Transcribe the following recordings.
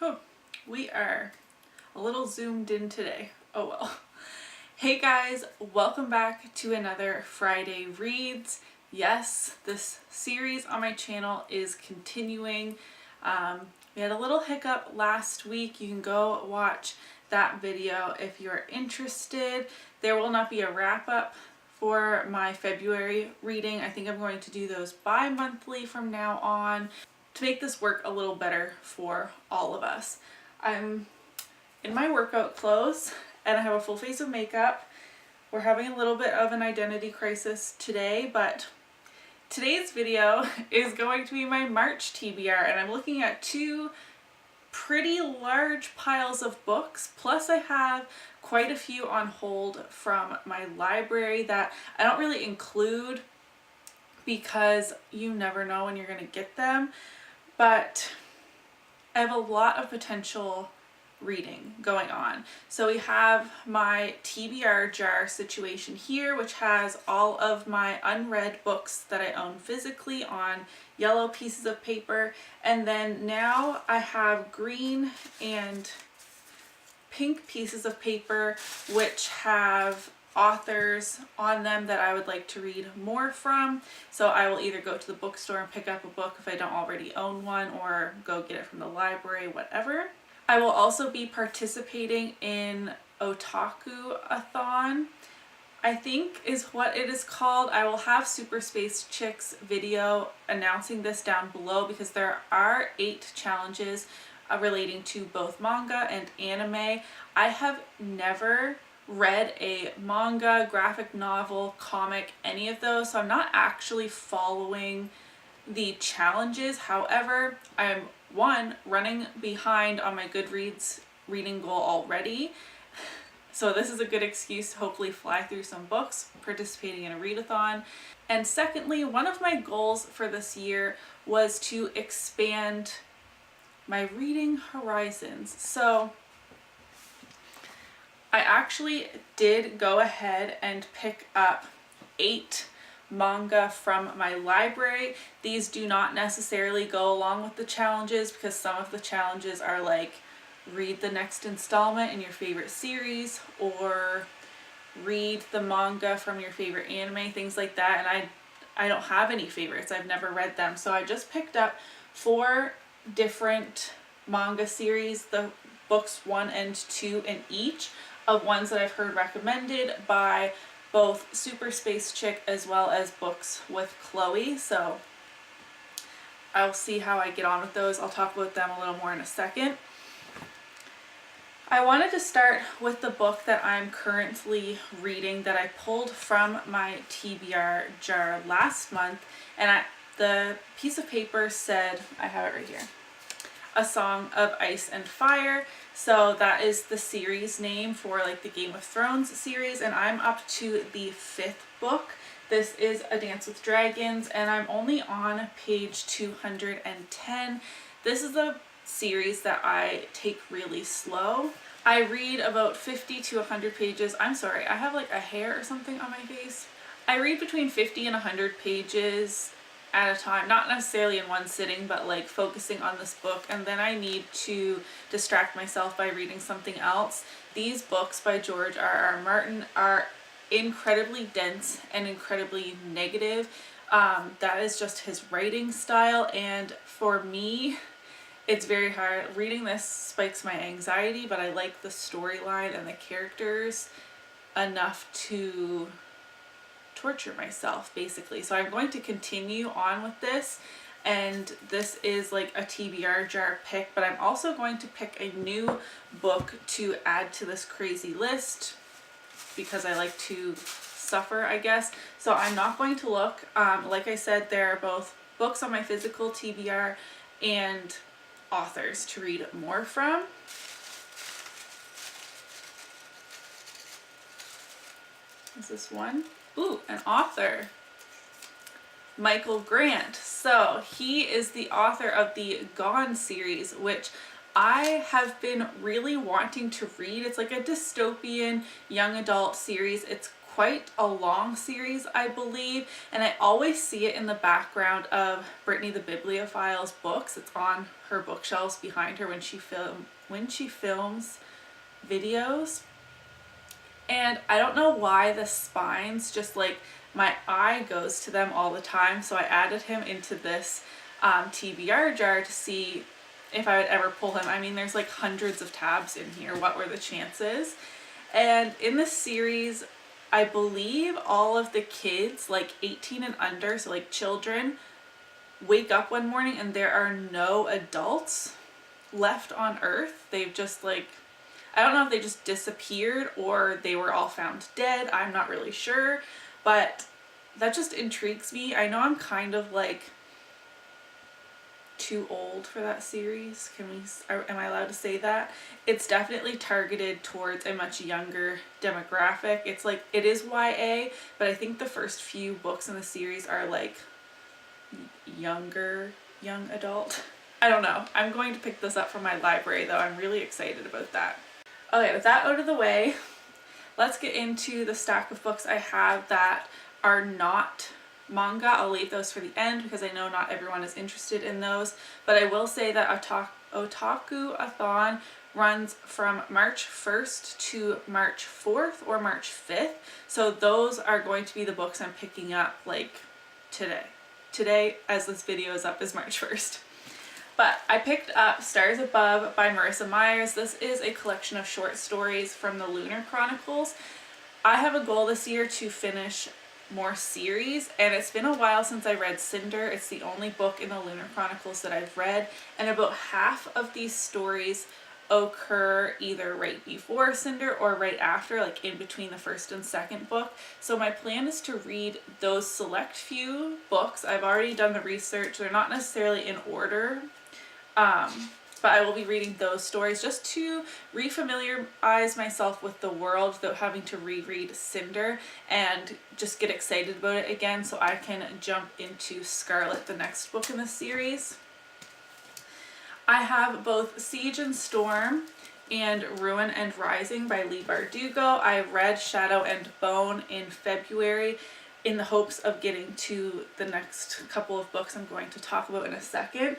Oh, we are a little zoomed in today. Oh well. Hey guys, welcome back to another Friday Reads. Yes, this series on my channel is continuing. We had a little hiccup last week. You can go watch that video if you're interested. There will not be a wrap up for my February reading. I think I'm going to do those bi-monthly from now on to make this work a little better for all of us. I'm in my workout clothes and I have a full face of makeup. We're having a little bit of an identity crisis today, but today's video is going to be my March TBR, and I'm looking at two pretty large piles of books, plus I have quite a few on hold from my library that I don't really include because you never know when you're going to get them, but I have a lot of potential reading going on. So we have my TBR jar situation here, which has all of my unread books that I own physically on yellow pieces of paper, and then now I have green and pink pieces of paper which have authors on them that I would like to read more from. So I will either go to the bookstore and pick up a book if I don't already own one, or go get it from the library, whatever. I will also be participating in OtakuAthon, I think is what it is called. I will have Super Space Chick's video announcing this down below because there are 8 challenges relating to both manga and anime. I have never read a manga, graphic novel, comic, any of those, so I'm not actually following the challenges. However, I'm running behind on my Goodreads reading goal already, so this is a good excuse to hopefully fly through some books, participating in a readathon. And secondly, one of my goals for this year was to expand my reading horizons. So I actually did go ahead and pick up 8 manga from my library. These do not necessarily go along with the challenges because some of the challenges are like read the next installment in your favorite series or read the manga from your favorite anime, things like that, and I don't have any favorites. I've never read them, so I just picked up 4 different manga series, the books 1 and 2 in each, of ones that I've heard recommended by both Super Space Chick as well as Books with Chloe. So I'll see how I get on with those. I'll talk about them a little more in a second. I wanted to start with the book that I'm currently reading that I pulled from my TBR jar last month, and the piece of paper said, I have it right here, A Song of Ice and Fire. So that is the series name for like the Game of Thrones series, and I'm up to the 5th book. This is A Dance with Dragons, and I'm only on page 210. This is a series that I take really slow. I read about 50 to 100 pages. I'm sorry, I have like a hair or something on my face. I read between 50 and 100 pages at a time, not necessarily in one sitting, but like focusing on this book, and then I need to distract myself by reading something else. These books by George R.R. Martin are incredibly dense and incredibly negative. That is just his writing style, and for me it's very hard. Reading this spikes my anxiety, but I like the storyline and the characters enough to torture myself, basically. So I'm going to continue on with this, and this is like a TBR jar pick, but I'm also going to pick a new book to add to this crazy list because I like to suffer, I guess. So I'm not going to look. Like I said, there are both books on my physical TBR and authors to read more from. Is this one? Ooh, an author. Michael Grant. So he is the author of the Gone series, which I have been really wanting to read. It's like a dystopian young adult series. It's quite a long series, I believe, and I always see it in the background of Brittany the Bibliophile's books. It's on her bookshelves behind her when she films videos. And I don't know why the spines, just like my eye goes to them all the time, so I added him into this TBR jar to see if I would ever pull him. I mean, there's like hundreds of tabs in here. What were the chances? And in this series, I believe all of the kids, like 18 and under, so like children, wake up one morning and there are no adults left on Earth. They've just like, I don't know if they just disappeared or they were all found dead. I'm not really sure, but that just intrigues me. I know I'm kind of like too old for that series. Am I allowed to say that? It's definitely targeted towards a much younger demographic. It's like, it is YA, but I think the first few books in the series are like young adult. I don't know. I'm going to pick this up from my library though. I'm really excited about that. Okay, with that out of the way, let's get into the stack of books I have that are not manga. I'll leave those for the end because I know not everyone is interested in those, but I will say that OtakuAthon runs from March 1st to March 4th or March 5th, so those are going to be the books I'm picking up like today as this video is up is March 1st. But I picked up Stars Above by Marissa Myers. This is a collection of short stories from the Lunar Chronicles. I have a goal this year to finish more series, and it's been a while since I read Cinder. It's the only book in the Lunar Chronicles that I've read, and about half of these stories occur either right before Cinder or right after, like in between the first and second book. So my plan is to read those select few books. I've already done the research. They're not necessarily in order, but I will be reading those stories just to refamiliarize myself with the world without having to reread Cinder and just get excited about it again so I can jump into Scarlet, the next book in the series. I have both Siege and Storm and Ruin and Rising by Leigh Bardugo. I read Shadow and Bone in February in the hopes of getting to the next couple of books I'm going to talk about in a second.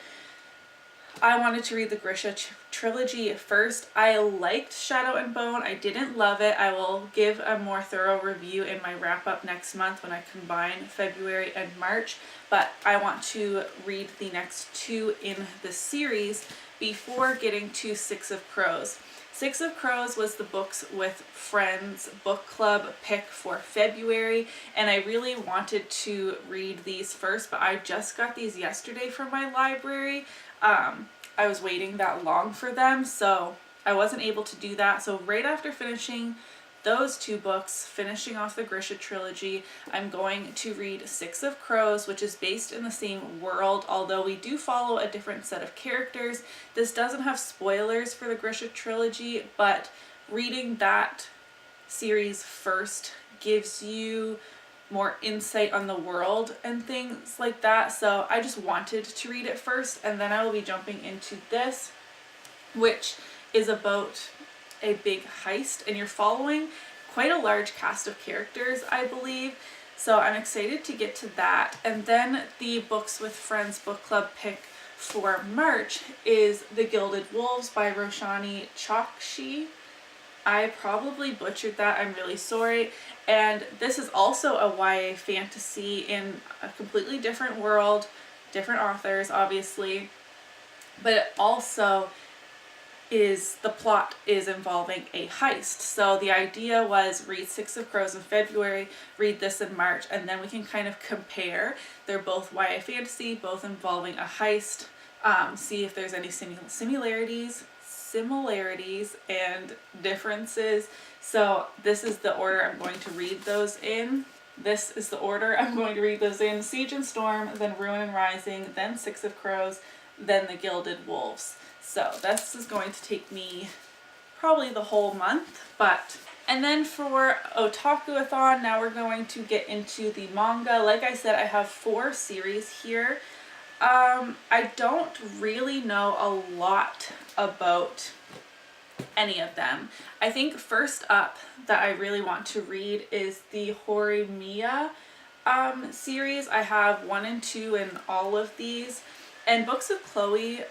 I wanted to read the Grisha trilogy first. I liked Shadow and Bone. I didn't love it. I will give a more thorough review in my wrap up next month when I combine February and March, but I want to read the next two in the series before getting to Six of Crows. Six of Crows was the Books with Friends book club pick for February, and I really wanted to read these first, but I just got these yesterday from my library. I was waiting that long for them, so I wasn't able to do that. So right after finishing those two books, finishing off the Grisha trilogy, I'm going to read Six of Crows, which is based in the same world, although we do follow a different set of characters. This doesn't have spoilers for the Grisha trilogy, but reading that series first gives you more insight on the world and things like that. So I just wanted to read it first, and then I will be jumping into this, which is about a big heist, and you're following quite a large cast of characters, I believe. So I'm excited to get to that. And then the Books with Friends book club pick for March is The Gilded Wolves by Roshani Chokshi. I probably butchered that. I'm really sorry. And this is also a YA fantasy in a completely different world, different authors, obviously, but it also the plot is involving a heist. So the idea was read Six of Crows in February, read this in March, and then we can kind of compare. They're both YA fantasy, both involving a heist, see if there's any similarities and differences. So this is the order I'm going to read those in. Siege and Storm, then Ruin and Rising, then Six of Crows, then The Gilded Wolves. So this is going to take me probably the whole month, and then for OtakuAthon, now we're going to get into the manga. Like I said, I have 4 series here. I don't really know a lot about any of them. I think first up that I really want to read is the Horomia series. I have 1 and 2 in all of these, and Books with Chloe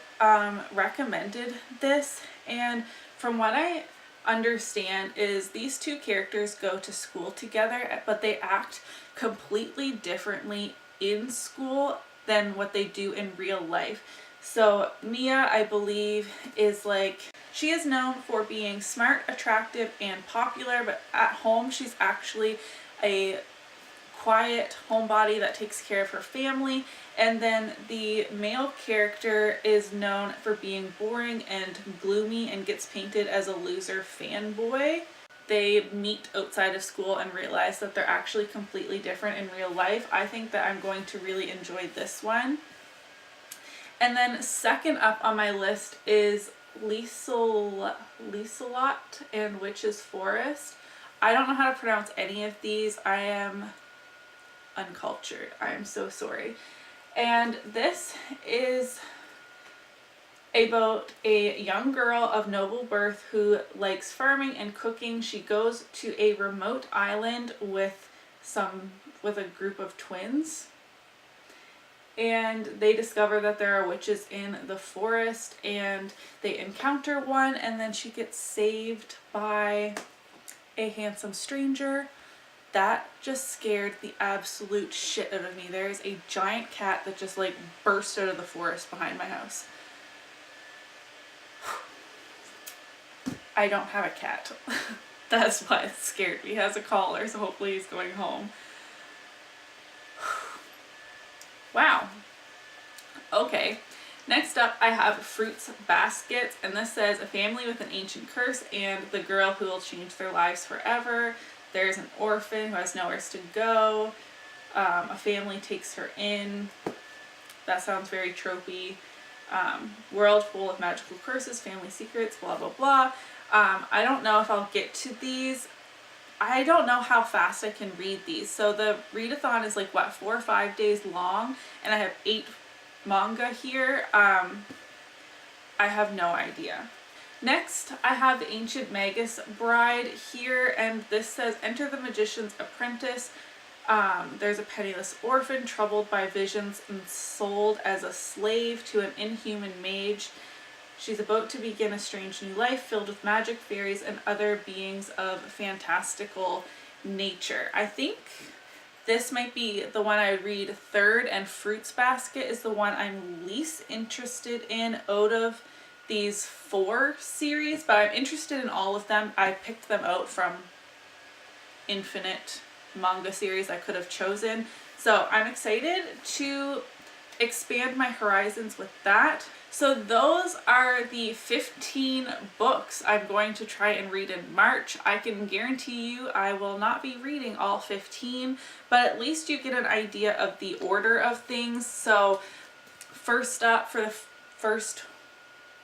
recommended this, and from what I understand is these two characters go to school together, but they act completely differently in school than what they do in real life. So Mia, I believe, is like, she is known for being smart, attractive, and popular, but at home she's actually a quiet homebody that takes care of her family. And then the male character is known for being boring and gloomy and gets painted as a loser fanboy. They meet outside of school and realize that they're actually completely different in real life. I think that I'm going to really enjoy this one. And then second up on my list is Lieselot and Witch's Forest. I don't know how to pronounce any of these. I am uncultured. I am so sorry. And this is about a young girl of noble birth who likes farming and cooking. She goes to a remote island with a group of twins, and they discover that there are witches in the forest, and they encounter one, and then she gets saved by a handsome stranger. That just scared the absolute shit out of me. There is a giant cat that just like burst out of the forest behind my house. I don't have a cat. That's why it scared me. He has a collar, so hopefully he's going home. Wow. Okay. Next up, I have Fruits Baskets, and this says a family with an ancient curse and the girl who will change their lives forever. There's an orphan who has nowhere to go. A family takes her in. That sounds very tropey. World full of magical curses, family secrets, blah, blah, blah. I don't know if I'll get to these. I don't know how fast I can read these. So the readathon is like, what, 4 or 5 days long? And I have 8 manga here. I have no idea. Next, I have the Ancient Magus Bride here, and this says, enter the magician's apprentice. There's a penniless orphan troubled by visions and sold as a slave to an inhuman mage. She's about to begin a strange new life filled with magic, fairies, and other beings of fantastical nature. I think this might be the one I would read third, and Fruits Basket is the one I'm least interested in out of these 4 series, but I'm interested in all of them. I picked them out from infinite manga series I could have chosen. So I'm excited to expand my horizons with that. So those are the 15 books I'm going to try and read in March. I can guarantee you I will not be reading all 15, but at least you get an idea of the order of things. So first up, for the first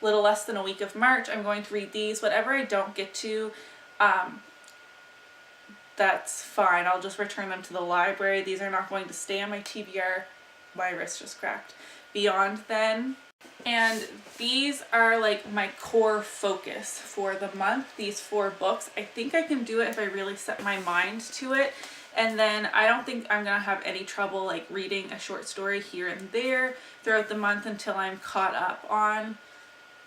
little less than a week of March, I'm going to read these. Whatever I don't get to, that's fine. I'll just return them to the library. These are not going to stay on my TBR. My wrist just cracked. Beyond then. And these are like my core focus for the month, these 4 books. I think I can do it if I really set my mind to it. And then I don't think I'm going to have any trouble like reading a short story here and there throughout the month until I'm caught up on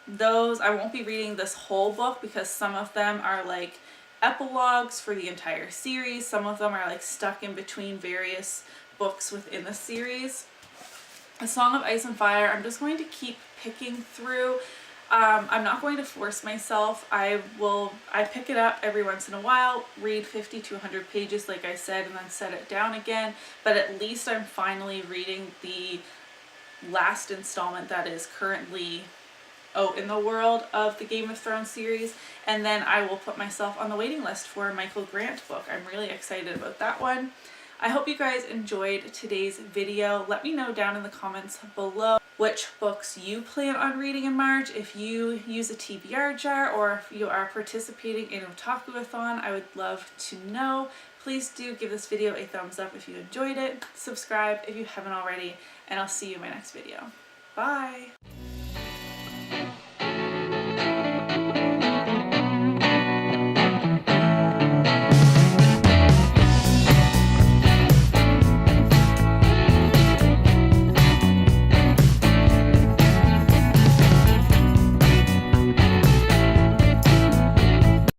those. I won't be reading this whole book because some of them are like epilogues for the entire series. Some of them are like stuck in between various books within the series. A Song of Ice and Fire, I'm just going to keep picking through. I'm not going to force myself. I pick it up every once in a while, read 50 to 100 pages like I said, and then set it down again. But at least I'm finally reading the last installment that is currently out in the world of the Game of Thrones series, and then I will put myself on the waiting list for a Michael Grant book. I'm really excited about that one. I hope you guys enjoyed today's video. Let me know down in the comments below which books you plan on reading in March. If you use a TBR jar or if you are participating in OtakuAthon, I would love to know. Please do give this video a thumbs up if you enjoyed it. Subscribe if you haven't already, and I'll see you in my next video. Bye!